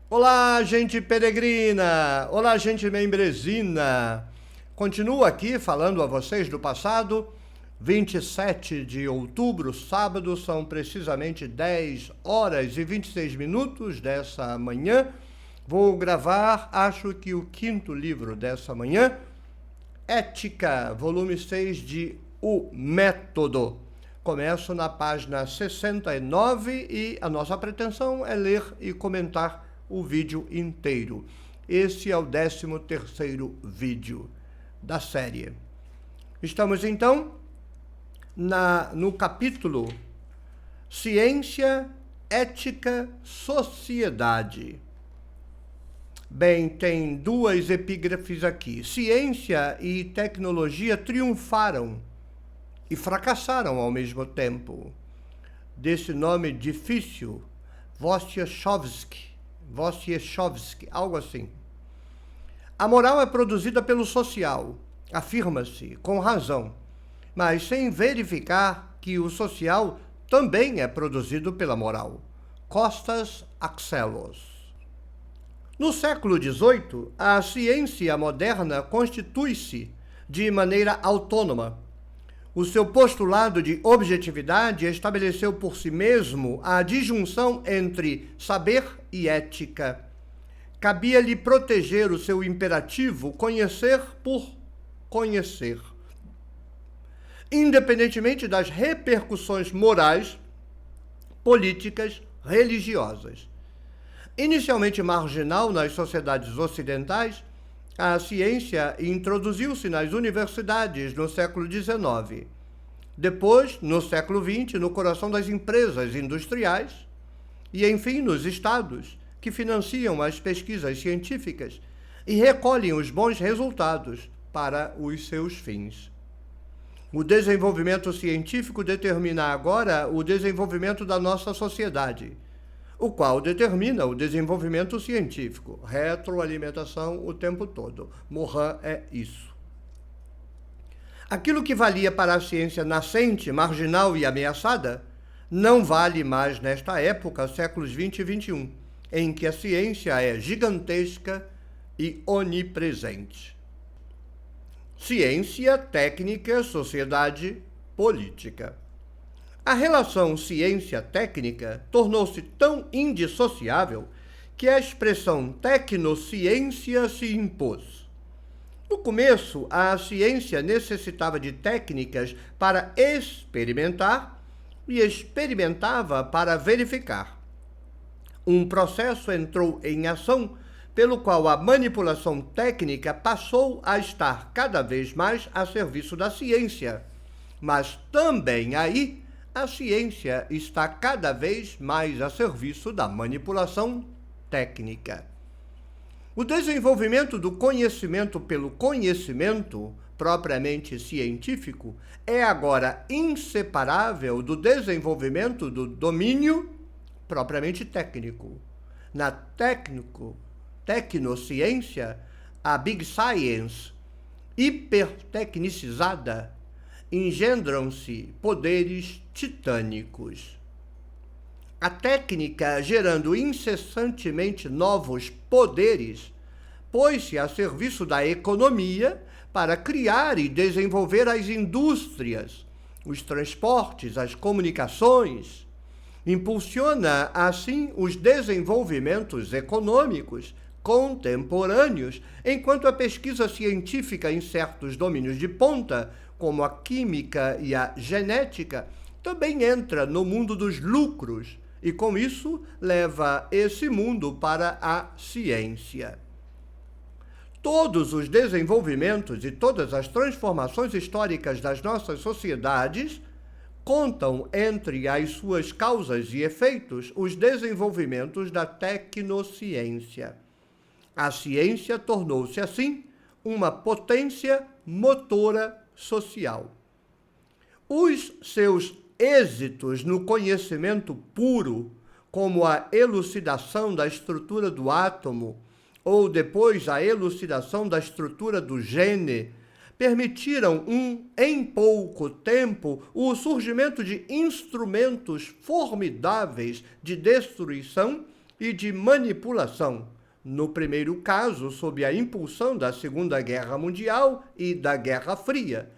Olá, gente peregrina! Olá, gente membrezina! Continuo aqui falando a vocês do passado. 27 de outubro, sábado, são precisamente 10 horas e 26 minutos dessa manhã. Vou gravar, acho que o quinto livro dessa manhã, Ética, volume 6 de O Método. Começo na página 69 e a nossa pretensão é ler e comentar o vídeo inteiro. Esse é o 13º vídeo da série. Estamos então no capítulo Ciência, Ética, Sociedade. Bem, tem duas epígrafes aqui. Ciência e tecnologia triunfaram e fracassaram ao mesmo tempo. Desse nome difícil, Wojciechowski, algo assim. A moral é produzida pelo social, afirma-se, com razão, mas sem verificar que o social também é produzido pela moral. Costas Axelos. No século XVIII, a ciência moderna constitui-se de maneira autônoma. O seu postulado de objetividade estabeleceu por si mesmo a disjunção entre saber e ética. Cabia-lhe proteger o seu imperativo conhecer por conhecer, independentemente das repercussões morais, políticas, religiosas. Inicialmente marginal nas sociedades ocidentais, a ciência introduziu-se nas universidades no século XIX. Depois, no século XX, no coração das empresas industriais e, enfim, nos estados, que financiam as pesquisas científicas e recolhem os bons resultados para os seus fins. O desenvolvimento científico determina agora o desenvolvimento da nossa sociedade, o qual determina o desenvolvimento científico. Retroalimentação o tempo todo. Morin é isso. Aquilo que valia para a ciência nascente, marginal e ameaçada, não vale mais nesta época, séculos 20 e 21, em que a ciência é gigantesca e onipresente. Ciência, técnica, sociedade, política. A relação ciência-técnica tornou-se tão indissociável que a expressão tecnociência se impôs. No começo, a ciência necessitava de técnicas para experimentar e experimentava para verificar. Um processo entrou em ação pelo qual a manipulação técnica passou a estar cada vez mais a serviço da ciência, mas também aí a ciência está cada vez mais a serviço da manipulação técnica. O desenvolvimento do conhecimento pelo conhecimento, propriamente científico, é agora inseparável do desenvolvimento do domínio propriamente técnico. Na tecnociência, a Big Science, hipertecnicizada, engendram-se poderes titânicos. A técnica, gerando incessantemente novos poderes, pôs-se a serviço da economia para criar e desenvolver as indústrias, os transportes, as comunicações. Impulsiona, assim, os desenvolvimentos econômicos contemporâneos, enquanto a pesquisa científica em certos domínios de ponta, como a química e a genética, também entra no mundo dos lucros e, com isso, leva esse mundo para a ciência. Todos os desenvolvimentos e todas as transformações históricas das nossas sociedades contam entre as suas causas e efeitos os desenvolvimentos da tecnociência. A ciência tornou-se, assim, uma potência motora social. Os seus êxitos no conhecimento puro, como a elucidação da estrutura do átomo, ou depois a elucidação da estrutura do gene, permitiram em pouco tempo o surgimento de instrumentos formidáveis de destruição e de manipulação. No primeiro caso, sob a impulsão da Segunda Guerra Mundial e da Guerra Fria.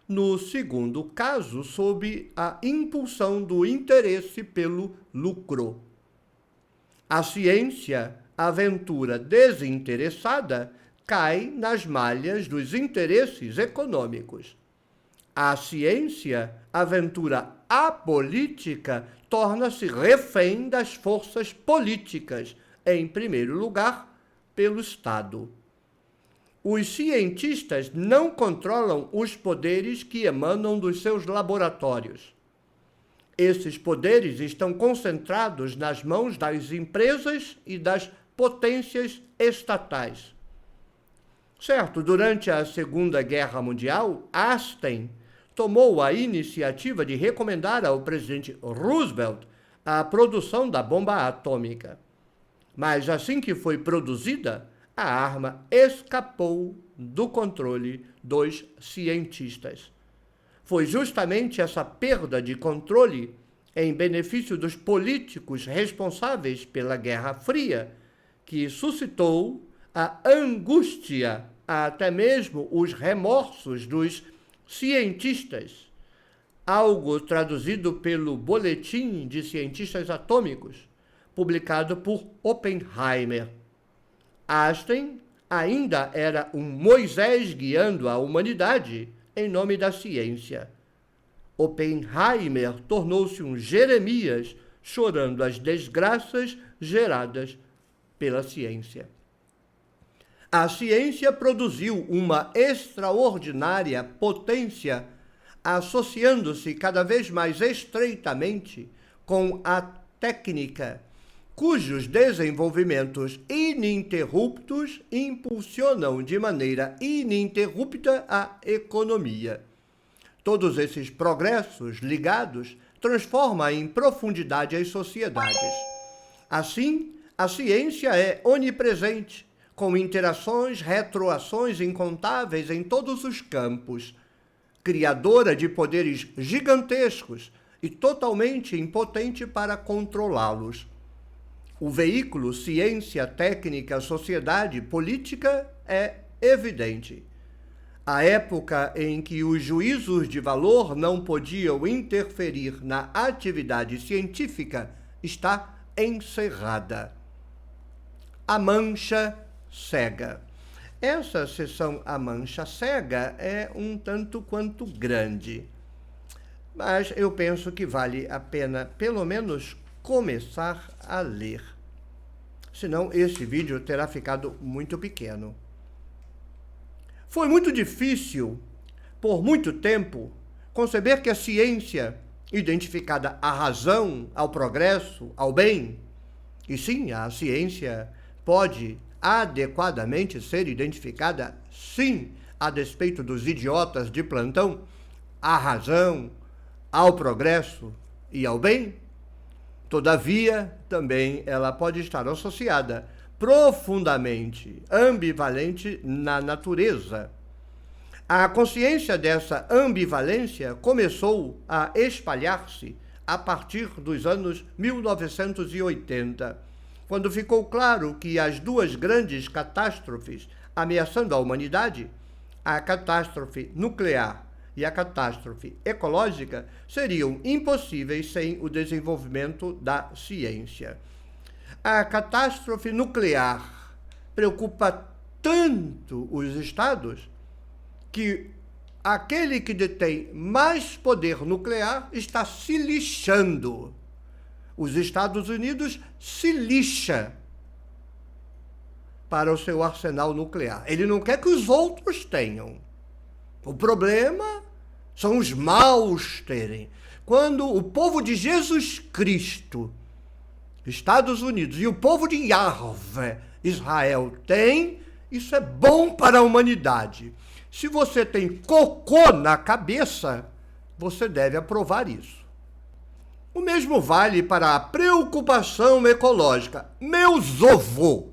No segundo caso, sob a impulsão do interesse pelo lucro. A ciência, aventura desinteressada, cai nas malhas dos interesses econômicos. A ciência, aventura apolítica, torna-se refém das forças políticas, em primeiro lugar, pelo Estado. Os cientistas não controlam os poderes que emanam dos seus laboratórios. Esses poderes estão concentrados nas mãos das empresas e das potências estatais. Certo, durante a Segunda Guerra Mundial, Einstein tomou a iniciativa de recomendar ao presidente Roosevelt a produção da bomba atômica. Mas assim que foi produzida, a arma escapou do controle dos cientistas. Foi justamente essa perda de controle em benefício dos políticos responsáveis pela Guerra Fria que suscitou a angústia, até mesmo os remorsos dos cientistas, algo traduzido pelo Boletim de Cientistas Atômicos, publicado por Oppenheimer. Einstein ainda era um Moisés guiando a humanidade em nome da ciência. Oppenheimer tornou-se um Jeremias chorando as desgraças geradas pela ciência. A ciência produziu uma extraordinária potência, associando-se cada vez mais estreitamente com a técnica, cujos desenvolvimentos ininterruptos impulsionam de maneira ininterrupta a economia. Todos esses progressos ligados transformam em profundidade as sociedades. Assim, a ciência é onipresente, com interações, retroações incontáveis em todos os campos, criadora de poderes gigantescos e totalmente impotente para controlá-los. O veículo ciência, técnica, sociedade, política é evidente. A época em que os juízos de valor não podiam interferir na atividade científica está encerrada. A mancha cega. Essa seção A Mancha Cega é um tanto quanto grande, mas eu penso que vale a pena, pelo menos, começar a ler. Senão, esse vídeo terá ficado muito pequeno. Foi muito difícil, por muito tempo, conceber que a ciência, identificada à razão, ao progresso, ao bem, e sim, a ciência pode adequadamente ser identificada, sim, a despeito dos idiotas de plantão, à razão, ao progresso e ao bem. Todavia, também ela pode estar associada profundamente ambivalente na natureza. A consciência dessa ambivalência começou a espalhar-se a partir dos anos 1980, quando ficou claro que as duas grandes catástrofes ameaçando a humanidade, a catástrofe nuclear e a catástrofe ecológica, seriam impossíveis sem o desenvolvimento da ciência. A catástrofe nuclear preocupa tanto os estados que aquele que detém mais poder nuclear está se lixando. Os Estados Unidos se lixa para o seu arsenal nuclear. Ele não quer que os outros tenham. O problema são os maus terem. Quando o povo de Jesus Cristo, Estados Unidos, e o povo de Yahvé, Israel, tem, isso é bom para a humanidade. Se você tem cocô na cabeça, você deve aprovar isso. O mesmo vale para a preocupação ecológica. Meus ovô!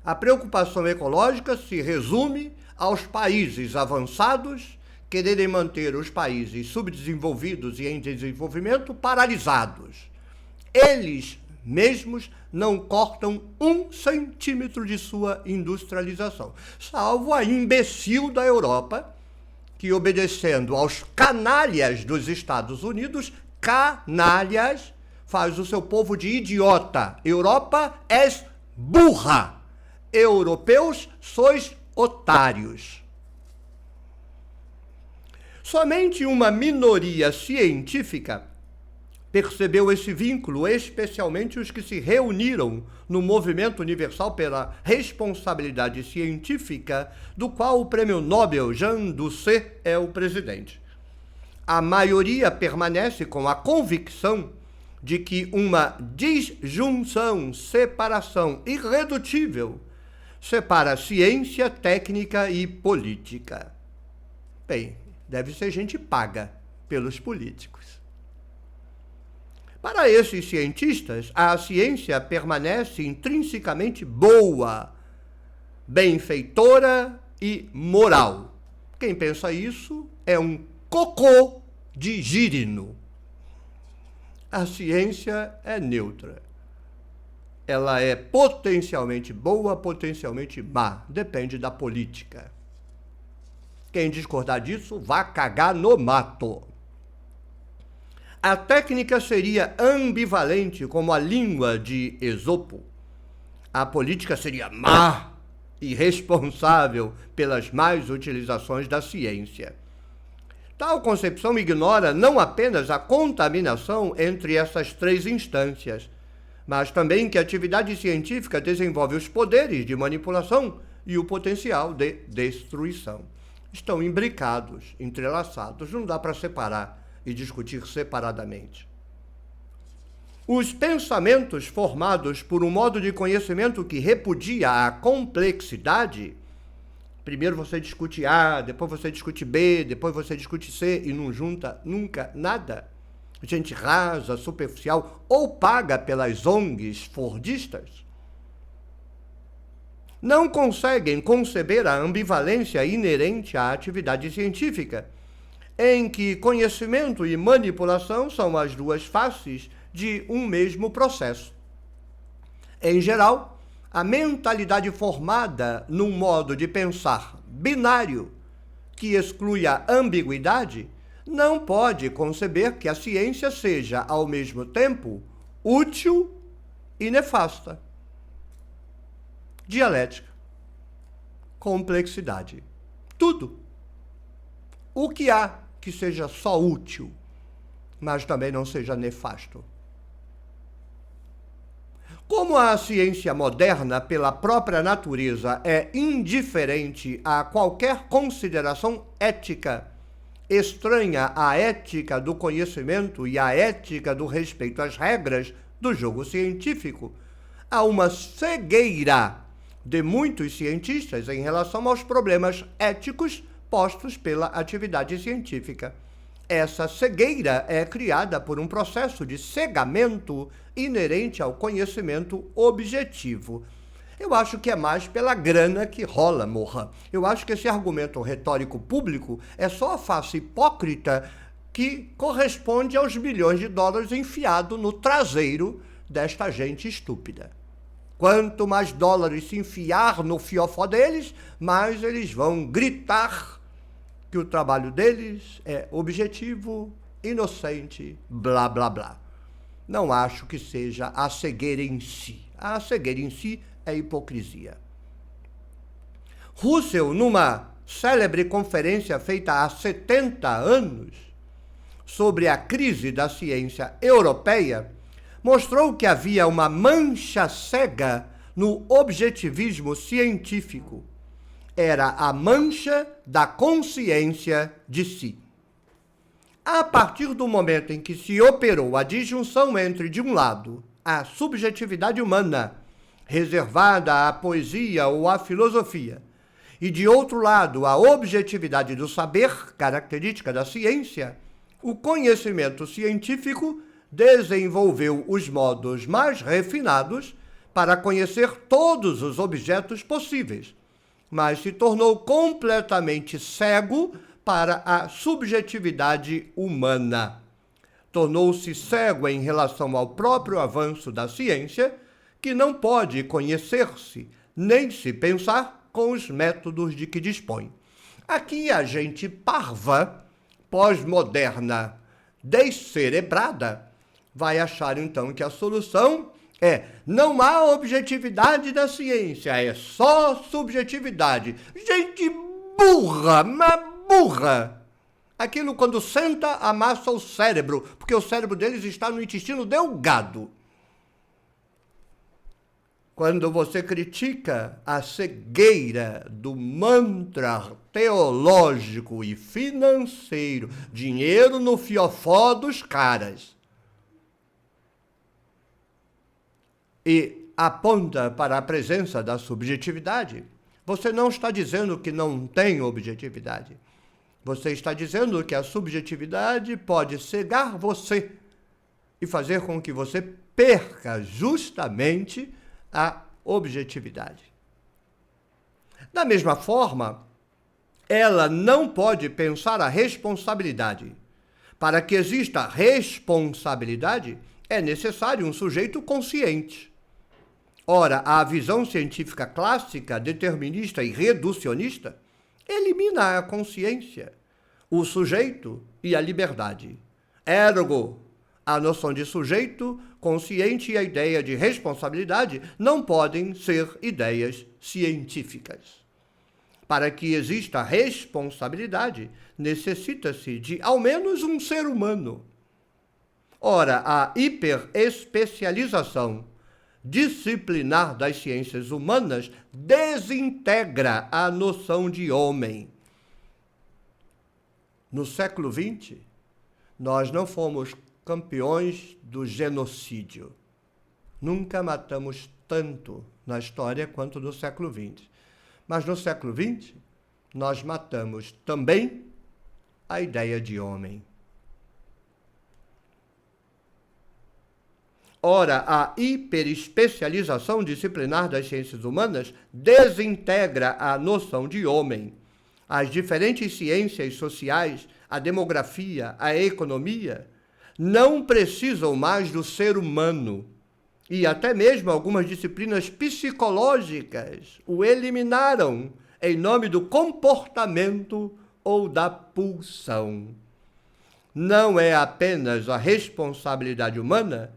A preocupação ecológica se resume aos países avançados quererem manter os países subdesenvolvidos e em desenvolvimento paralisados. Eles mesmos não cortam 1 centímetro de sua industrialização, salvo a imbecil da Europa, que, obedecendo aos canalhas dos Estados Unidos, canalhas, faz o seu povo de idiota. Europa és burra. Europeus sois otários. Somente uma minoria científica percebeu esse vínculo, especialmente os que se reuniram no Movimento Universal pela Responsabilidade Científica, do qual o Prêmio Nobel Jean Doucet é o presidente. A maioria permanece com a convicção de que uma disjunção, separação irredutível, separa ciência, técnica e política. Bem, deve ser gente paga pelos políticos. Para esses cientistas, a ciência permanece intrinsecamente boa, benfeitora e moral. Quem pensa isso é um cocô de girino. A ciência é neutra. Ela é potencialmente boa, potencialmente má. Depende da política. Quem discordar disso, vá cagar no mato. A técnica seria ambivalente como a língua de Esopo. A política seria má e responsável pelas más utilizações da ciência. Tal concepção ignora não apenas a contaminação entre essas três instâncias, mas também que a atividade científica desenvolve os poderes de manipulação e o potencial de destruição. Estão imbricados, entrelaçados, não dá para separar e discutir separadamente. Os pensamentos formados por um modo de conhecimento que repudia a complexidade, primeiro você discute A, depois você discute B, depois você discute C e não junta nunca nada, gente rasa, superficial ou paga pelas ONGs fordistas, não conseguem conceber a ambivalência inerente à atividade científica, em que conhecimento e manipulação são as duas faces de um mesmo processo. Em geral, a mentalidade formada num modo de pensar binário, que exclui a ambiguidade, não pode conceber que a ciência seja, ao mesmo tempo, útil e nefasta. Dialética, complexidade, tudo. O que há que seja só útil, mas também não seja nefasto? Como a ciência moderna, pela própria natureza, é indiferente a qualquer consideração ética, estranha à ética do conhecimento e à ética do respeito às regras do jogo científico, há uma cegueira de muitos cientistas em relação aos problemas éticos postos pela atividade científica. Essa cegueira é criada por um processo de cegamento inerente ao conhecimento objetivo. Eu acho que é mais pela grana que rola, morra. Eu acho que esse argumento retórico público é só a face hipócrita que corresponde aos bilhões de dólares enfiado no traseiro desta gente estúpida. Quanto mais dólares se enfiar no fiofó deles, mais eles vão gritar que o trabalho deles é objetivo, inocente, blá, blá, blá. Não acho que seja a cegueira em si. A cegueira em si é hipocrisia. Russell, numa célebre conferência feita há 70 anos sobre a crise da ciência europeia, mostrou que havia uma mancha cega no objetivismo científico. Era a mancha da consciência de si. A partir do momento em que se operou a disjunção entre, de um lado, a subjetividade humana, reservada à poesia ou à filosofia, e, de outro lado, a objetividade do saber, característica da ciência, o conhecimento científico desenvolveu os modos mais refinados para conhecer todos os objetos possíveis, mas se tornou completamente cego para a subjetividade humana. tornou-se cego em relação ao próprio avanço da ciência, que não pode conhecer-se nem se pensar com os métodos de que dispõe. Aqui a gente parva, pós-moderna, descerebrada, vai achar então que a solução não há objetividade da ciência, é só subjetividade. Gente burra, mas burra! Aquilo quando senta, amassa o cérebro, porque o cérebro deles está no intestino delgado. Quando você critica a cegueira do mantra teológico e financeiro, dinheiro no fiofó dos caras, e aponta para a presença da subjetividade, você não está dizendo que não tem objetividade. Você está dizendo que a subjetividade pode cegar você e fazer com que você perca justamente a objetividade. Da mesma forma, ela não pode pensar a responsabilidade. Para que exista responsabilidade, é necessário um sujeito consciente. Ora, a visão científica clássica, determinista e reducionista, elimina a consciência, o sujeito e a liberdade. Ergo, a noção de sujeito consciente e a ideia de responsabilidade não podem ser ideias científicas. Para que exista responsabilidade, necessita-se de ao menos um ser humano. Ora, a hiperespecialização disciplinar das ciências humanas desintegra a noção de homem. No século XX, nós não fomos campeões do genocídio. Nunca matamos tanto na história quanto no século XX. Mas no século XX, nós matamos também a ideia de homem. Ora, a hiperespecialização disciplinar das ciências humanas desintegra a noção de homem. As diferentes ciências sociais, a demografia, a economia, não precisam mais do ser humano. E até mesmo algumas disciplinas psicológicas o eliminaram em nome do comportamento ou da pulsão. Não é apenas a responsabilidade humana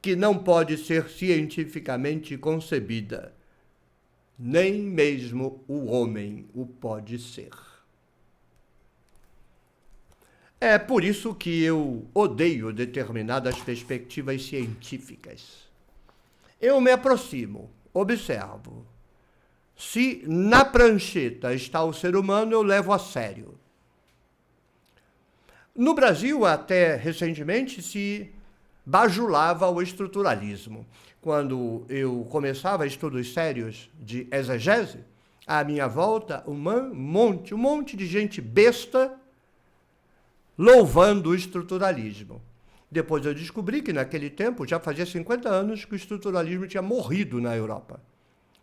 que não pode ser cientificamente concebida. Nem mesmo o homem o pode ser. É por isso que eu odeio determinadas perspectivas científicas. Eu me aproximo, observo. Se na prancheta está o ser humano, eu levo a sério. No Brasil, até recentemente, se bajulava o estruturalismo. Quando eu começava estudos sérios de exegese, à minha volta um monte de gente besta louvando o estruturalismo. Depois eu descobri que naquele tempo já fazia 50 anos que o estruturalismo tinha morrido na Europa.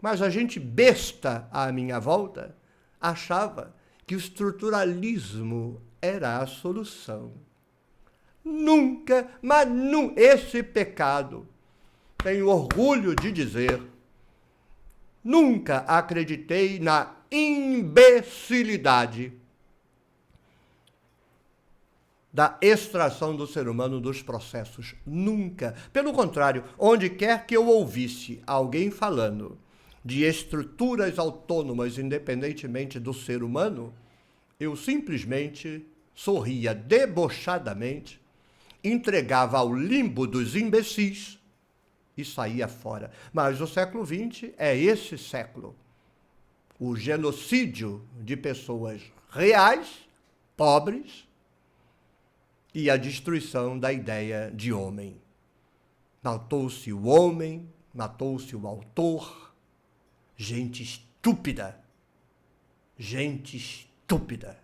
Mas a gente besta à minha volta achava que o estruturalismo era a solução. Nunca, mas nunca, esse pecado, tenho orgulho de dizer, nunca acreditei na imbecilidade da extração do ser humano dos processos. Nunca. Pelo contrário, onde quer que eu ouvisse alguém falando de estruturas autônomas independentemente do ser humano, eu simplesmente sorria debochadamente, entregava ao limbo dos imbecis e saía fora. Mas o século XX é esse século. O genocídio de pessoas reais, pobres, e a destruição da ideia de homem. Matou-se o homem, matou-se o autor. Gente estúpida. Gente estúpida.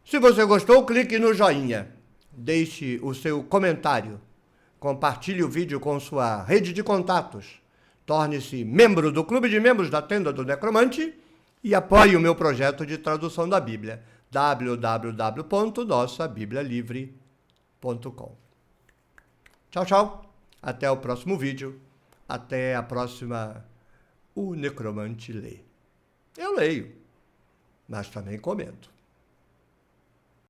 Se você gostou, clique no joinha. Deixe o seu comentário. Compartilhe o vídeo com sua rede de contatos. Torne-se membro do Clube de Membros da Tenda do Necromante e apoie o meu projeto de tradução da Bíblia. www.nossabiblialivre.com. Tchau, tchau. Até o próximo vídeo. Até a próxima O Necromante Lê. Eu leio, mas também comento.